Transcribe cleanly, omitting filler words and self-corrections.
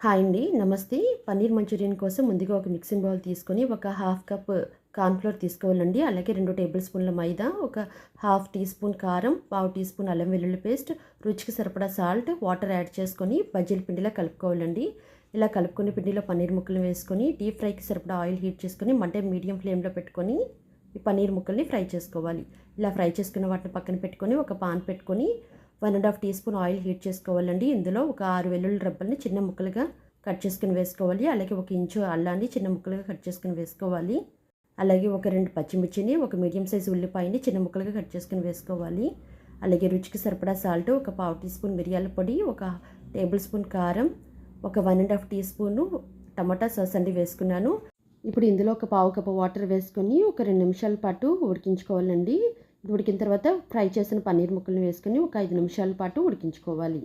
Hi అండి. నమస్తే. Paneer Manchurian కోసం ముందుగా ఒక మిక్సింగ్ బౌల్ తీసుకొని ఒక హాఫ్ కప్ కార్న్‌ఫ్లోర్ తీసుకోవాలండి. అలాగే 2 టేబుల్ స్పూన్ల మైదా, ఒక హాఫ్ టీ స్పూన్ కారం, పావు టీ స్పూన్ అల్లం వెల్లుల్లి పేస్ట్, రుచికి సరిపడా సాల్ట్, వాటర్ యాడ్ చేసుకొని బజ్జీల పిండిలా కలుపుకోవాలండి. ఇలా కలుపుకున్న పిండిలో పన్నీర్ ముక్కలు వేసుకొని డీప్ ఫ్రైకి సరిపడా ఆయిల్ హీట్ చేసుకొని మంట మీడియం ఫ్లేమ్‌లో పెట్టుకొని ఈ పన్నీర్ ముక్కల్ని ఫ్రై చేసుకోవాలి. ఇలా ఫ్రై చేసుకున్న వాటిని పక్కన పెట్టుకొని ఒక పాన్ పెట్టుకొని 1½ టీ స్పూన్ ఆయిల్ హీట్ చేసుకోవాలండి. ఇందులో ఒక 6 వెల్లుల్లి రెబ్బల్ని చిన్న ముక్కలుగా కట్ చేసుకుని వేసుకోవాలి. అలాగే 1 ఇంచు అల్లాన్ని చిన్న ముక్కలుగా కట్ చేసుకుని వేసుకోవాలి. అలాగే ఒక 2 పచ్చిమిర్చిని, ఒక మీడియం సైజు ఉల్లిపాయని చిన్న ముక్కలుగా కట్ చేసుకుని వేసుకోవాలి. అలాగే రుచికి సరిపడా సాల్ట్, ఒక పావు టీ స్పూన్ మిరియాల పొడి, ఒక టేబుల్ స్పూన్ కారం, ఒక 1½ టీ స్పూను టమాటా సాస్ అండి వేసుకున్నాను. ఇప్పుడు ఇందులో ఒక పావు కప్పు వాటర్ వేసుకొని ఒక 2 నిమిషాల పాటు ఉడికించుకోవాలండి. ఉడికిన తర్వాత ఫ్రై చేసిన పన్నీర్ ముక్కలను వేసుకొని ఒక 5 నిమిషాల పాటు ఉడికించుకోవాలి.